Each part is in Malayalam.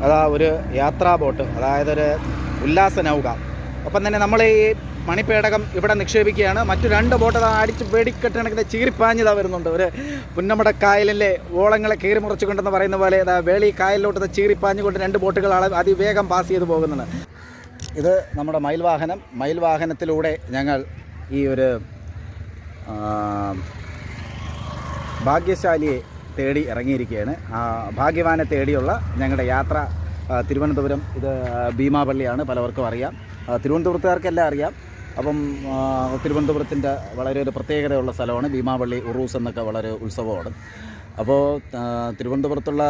അതാ ഒരു യാത്രാ ബോട്ട്, അതായത് ഒരു ഉല്ലാസ നൗക. അപ്പം തന്നെ നമ്മൾ ഈ മണിപ്പേടകം ഇവിടെ നിക്ഷേപിക്കുകയാണ്. മറ്റു 2 ബോട്ട് അടിച്ച് വെടിക്കെട്ടണക്കിന് ചീറിപ്പാഞ്ഞതാ വരുന്നുണ്ട്. ഒരു പുന്നമട കായലിലെ ഓളങ്ങളെ കീറി മുറിച്ചുകൊണ്ടെന്ന് പറയുന്ന പോലെ വേളി കായലിലോട്ട് ചീറിപ്പാഞ്ഞുകൊണ്ട് 2 ബോട്ടുകൾ അതിവേഗം പാസ് ചെയ്ത് പോകുന്നത്. ഇത് നമ്മുടെ മയിൽ വാഹനത്തിലൂടെ ഞങ്ങൾ ഈ ഒരു ഭാഗ്യശാലിയെ തേടി ഇറങ്ങിയിരിക്കുകയാണ്. ഭാഗ്യവാനെ തേടിയുള്ള ഞങ്ങളുടെ യാത്ര തിരുവനന്തപുരം, ഇത് ഭീമാപള്ളിയാണ്, പലവർക്കും അറിയാം, തിരുവനന്തപുരത്തുകാർക്കെല്ലാം അറിയാം. അപ്പം തിരുവനന്തപുരത്തിൻ്റെ വളരെ ഒരു പ്രത്യേകതയുള്ള സ്ഥലമാണ് ഭീമാപള്ളി. ഉറൂസ് എന്നൊക്കെ വളരെ ഉത്സവമാണ്. അപ്പോൾ തിരുവനന്തപുരത്തുള്ള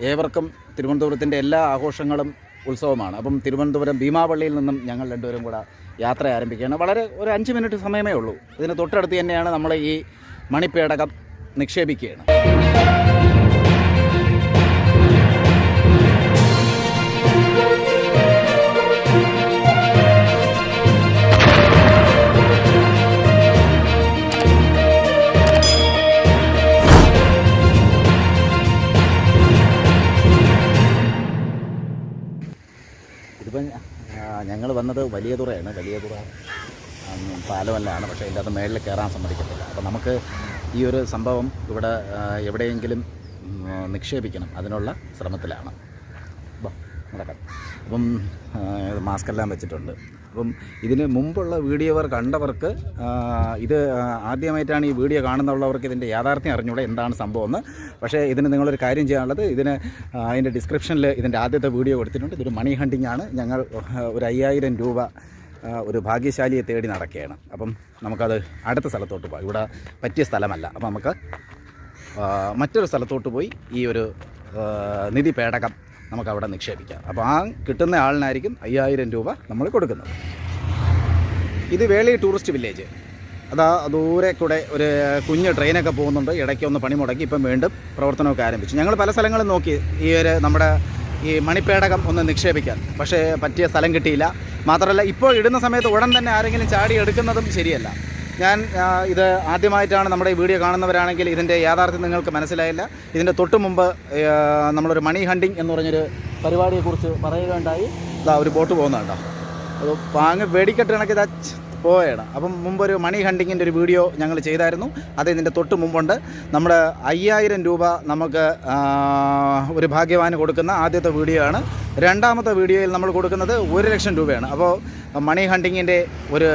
ഏവർക്കും തിരുവനന്തപുരത്തിൻ്റെ എല്ലാ ആഘോഷങ്ങളും ഉത്സവമാണ്. അപ്പം തിരുവനന്തപുരം ഭീമാപള്ളിയിൽ നിന്നും ഞങ്ങൾ 2 പേരും കൂടെ യാത്ര ആരംഭിക്കുകയാണ്. വളരെ ഒരു 5 മിനിറ്റ് സമയമേ ഉള്ളൂ. ഇതിന് തൊട്ടടുത്ത് തന്നെയാണ് നമ്മൾ ഈ മണിപ്പേടകം നിക്ഷേപിക്കുകയാണ്. ഇതിപ്പം ഞങ്ങൾ വന്നത് വലിയതുറയാണ്. വലിയതുറ പാലമല്ലാണ്, പക്ഷേ ഇതിൻ്റെ അകത്ത് മേളിൽ കയറാൻ സമ്മതിക്കത്തില്ല. അപ്പോൾ നമുക്ക് ഈ ഒരു സംഭവം ഇവിടെ എവിടെയെങ്കിലും നിക്ഷേപിക്കണം, അതിനുള്ള ശ്രമത്തിലാണ്. നടക്കാം. അപ്പം മാസ്കെല്ലാം വെച്ചിട്ടുണ്ട്. അപ്പം ഇതിന് മുമ്പുള്ള വീഡിയോവർ കണ്ടവർക്ക്, ഇത് ആദ്യമായിട്ടാണ് ഈ വീഡിയോ കാണുന്നുള്ളവർക്ക് ഇതിൻ്റെ യാഥാർത്ഥ്യം അറിഞ്ഞൂടെ എന്താണ് സംഭവമെന്ന്. പക്ഷേ ഇതിന് നിങ്ങളൊരു കാര്യം ചെയ്യാനുള്ളത്, ഇതിന് അതിൻ്റെ ഡിസ്ക്രിപ്ഷനിൽ ഇതിൻ്റെ ആദ്യത്തെ വീഡിയോ കൊടുത്തിട്ടുണ്ട്. ഇതൊരു മണി ഹണ്ടിങ് ആണ്. ഞങ്ങൾ ഒരു 5000 രൂപ ഒരു ഭാഗ്യശാലിയെ തേടി നടക്കുകയാണ്. അപ്പം നമുക്കത് അടുത്ത സ്ഥലത്തോട്ട് പോകാം. ഇവിടെ പറ്റിയ സ്ഥലമല്ല. അപ്പം നമുക്ക് മറ്റൊരു സ്ഥലത്തോട്ട് പോയി ഈ ഒരു നിധി പേടകം നമുക്കവിടെ നിക്ഷേപിക്കാം. അപ്പോൾ ആ കിട്ടുന്ന ആളിനായിരിക്കും 5000 രൂപ നമ്മൾ കൊടുക്കുന്നത്. ഇത് വേളി ടൂറിസ്റ്റ് വില്ലേജ്. അതാ ദൂരെ കൂടെ ഒരു കുഞ്ഞ് ട്രെയിനൊക്കെ പോകുന്നുണ്ട്. ഇടയ്ക്കൊന്ന് പണി മുടക്കി ഇപ്പം വീണ്ടും പ്രവർത്തനമൊക്കെ ആരംഭിച്ചു. ഞങ്ങൾ പല സ്ഥലങ്ങളും നോക്കി ഈ ഒരു നമ്മുടെ ഈ മണിപ്പേടകം ഒന്ന് നിക്ഷേപിക്കാൻ, പക്ഷേ പറ്റിയ സ്ഥലം കിട്ടിയില്ല. മാത്രമല്ല, ഇപ്പോൾ ഇടുന്ന സമയത്ത് ഉടൻ തന്നെ ആരെങ്കിലും ചാടി എടുക്കുന്നതും ശരിയല്ല. ഞാൻ ഇത് ആദ്യമായിട്ടാണ് നമ്മുടെ ഈ വീഡിയോ കാണുന്നവരാണെങ്കിൽ ഇതിൻ്റെ യാഥാർത്ഥ്യം നിങ്ങൾക്ക് മനസ്സിലായില്ല. ഇതിൻ്റെ തൊട്ട് മുമ്പ് നമ്മളൊരു മണി ഹണ്ടിങ് എന്ന് പറഞ്ഞൊരു പരിപാടിയെക്കുറിച്ച് പറയുകയുണ്ടായി. ഇതാ ഒരു ബോട്ട് പോകുന്നുണ്ടോ, അത് പാങ്ങ് വെടിക്കെട്ട് കണക്ക് ഇതാ പോവുകയാണ്. അപ്പം മുമ്പൊരു മണി ഹണ്ടിങ്ങിൻ്റെ ഒരു വീഡിയോ ഞങ്ങൾ ചെയ്തായിരുന്നു. അത് ഇതിൻ്റെ തൊട്ട് മുമ്പുണ്ട്. നമ്മുടെ 5000 രൂപ നമുക്ക് ഒരു ഭാഗ്യവാന് കൊടുക്കുന്ന ആദ്യത്തെ വീഡിയോ ആണ്. രണ്ടാമത്തെ വീഡിയോയിൽ നമ്മൾ കൊടുക്കുന്നത് 1,00,000 രൂപയാണ്. അപ്പോൾ മണി ഹണ്ടിങ്ങിൻ്റെ ഒരു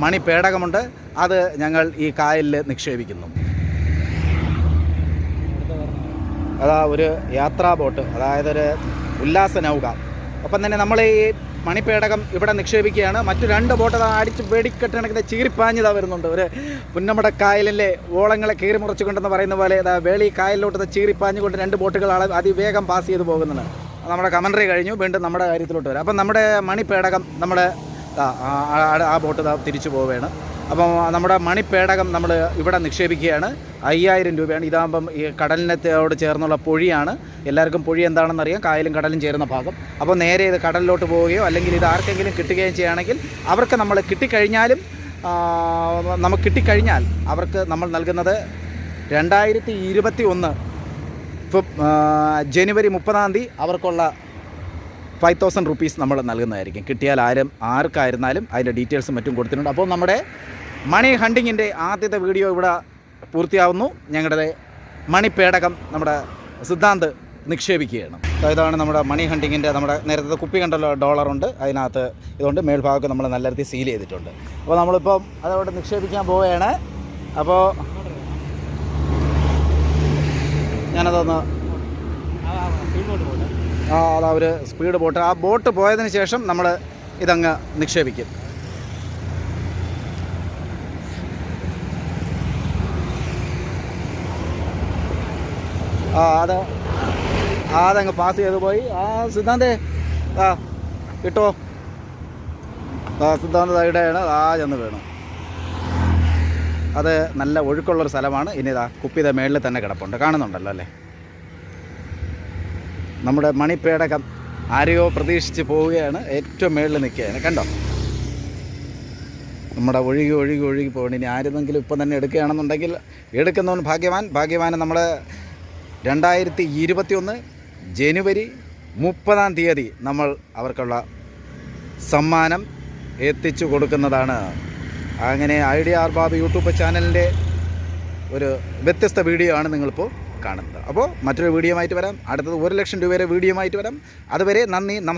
മണി പേടകമുണ്ട്. അത് ഞങ്ങൾ ഈ കായലിൽ നിക്ഷേപിക്കുന്നു. അതാ ഒരു യാത്രാ ബോട്ട്, അതായത് ഒരു ഉല്ലാസ നൗക. അപ്പം തന്നെ നമ്മൾ ഈ മണിപ്പേടകം ഇവിടെ നിക്ഷേപിക്കുകയാണ്. മറ്റു 2 ബോട്ട് അടിച്ച് വെടിക്കെട്ടണക്കിന് ചീറിപ്പാഞ്ഞതാ വരുന്നുണ്ട്. ഒരു പുന്നമട കായലിലെ ഓളങ്ങളെ കീറി മുറിച്ചുകൊണ്ടെന്ന് പറയുന്ന പോലെ വേളി കായലിലോട്ട് ചീറിപ്പാഞ്ഞുകൊണ്ട് 2 ബോട്ടുകൾ അതിവേഗം പാസ് ചെയ്ത് പോകുന്നത്. നമ്മുടെ കമൻട്രി കഴിഞ്ഞു. വീണ്ടും നമ്മുടെ കാര്യത്തിലോട്ട് വരാം. അപ്പം നമ്മുടെ മണിപ്പേടകം നമ്മുടെ ആ ബോട്ട് തിരിച്ചു പോവുകയാണ്. അപ്പം നമ്മുടെ മണിപ്പേടകം നമ്മൾ ഇവിടെ നിക്ഷേപിക്കുകയാണ്. 5000 രൂപയാണ്. ഇതാകുമ്പം ഈ കടലിനോട് ചേർന്നുള്ള പൊഴിയാണ്. എല്ലാവർക്കും പൊഴി എന്താണെന്നറിയാം, കായലും കടലും ചേരുന്ന ഭാഗം. അപ്പോൾ നേരെ ഇത് കടലിലോട്ട് പോവുകയോ അല്ലെങ്കിൽ ഇത് ആർക്കെങ്കിലും കിട്ടുകയും ചെയ്യുകയാണെങ്കിൽ അവർക്ക് നമ്മൾ കിട്ടിക്കഴിഞ്ഞാലും നമുക്ക് കിട്ടിക്കഴിഞ്ഞാൽ അവർക്ക് നമ്മൾ നൽകുന്നത് 2021 ജനുവരി 30 അവർക്കുള്ള 5000 റുപ്പീസ് നമ്മൾ നൽകുന്നതായിരിക്കും. കിട്ടിയാൽ ആർക്കായിരുന്നാലും അതിൻ്റെ ഡീറ്റെയിൽസും മറ്റും കൊടുത്തിട്ടുണ്ട്. അപ്പോൾ നമ്മുടെ മണി ഹണ്ടിങ്ങിൻ്റെ ആദ്യത്തെ വീഡിയോ ഇവിടെ പൂർത്തിയാവുന്നു. ഞങ്ങളുടെ മണിപ്പേടകം നമ്മുടെ സിദ്ധാന്ത് നിക്ഷേപിക്കുകയാണ്. ഇതാണ് നമ്മുടെ മണി ഹണ്ടിങ്ങിൻ്റെ നമ്മുടെ നേരത്തെ കുപ്പി കണ്ടല്ലോ ഡോളറുണ്ട്, അതിനകത്ത് ഇതുകൊണ്ട് മേൽഭാഗമൊക്കെ നമ്മൾ നല്ല രീതിയിൽ സീൽ ചെയ്തിട്ടുണ്ട്. അപ്പോൾ നമ്മളിപ്പം അതവിടെ നിക്ഷേപിക്കാൻ പോവുകയാണ്. അപ്പോൾ ഞാനതൊന്ന് അതാ ഒരു സ്പീഡ് ബോട്ട്, ആ ബോട്ട് പോയതിന് ശേഷം നമ്മൾ ഇതങ്ങ് നിക്ഷേപിക്കും. അതങ്ങ് പാസ് ചെയ്ത് പോയി. സിദ്ധാന്തേ കിട്ടോ? സിദ്ധാന്ത ഇടയാണ് ചെന്ന് വീണു. അത് നല്ല ഒഴുക്കുള്ളൊരു സ്ഥലമാണ്. ഇനി കുപ്പിയുടെ മേളിൽ തന്നെ കിടപ്പുണ്ട്, കാണുന്നുണ്ടല്ലോ അല്ലേ? നമ്മുടെ മണിപ്പേടകം ആരെയോ പ്രതീക്ഷിച്ച് പോവുകയാണ്. ഏറ്റവും മേളിൽ നിൽക്കുകയാണ്, കണ്ടോ? നമ്മുടെ ഒഴുകി പോകണം. ഇനി ആരെന്നെങ്കിലും ഇപ്പം തന്നെ എടുക്കുകയാണെന്നുണ്ടെങ്കിൽ എടുക്കുന്നവൻ ഭാഗ്യവാൻ. നമ്മൾ 2021 ജനുവരി 30-ാം തീയതി നമ്മൾ അവർക്കുള്ള സമ്മാനം എത്തിച്ചു കൊടുക്കുന്നതാണ്. അങ്ങനെ ഐഡിയ അർബാബ് യൂട്യൂബ് ചാനലിൻ്റെ ഒരു വ്യത്യസ്ത വീഡിയോ ആണ് നിങ്ങളിപ്പോൾ കാണുന്നത്. അപ്പോൾ മറ്റൊരു വീഡിയോ ആയിട്ട് വരാം. അടുത്തത് 1 ലക്ഷം രൂപയുടെ വീഡിയോ ആയിട്ട് വരാം. അതുവരെ നന്ദി, നമസ്കാരം.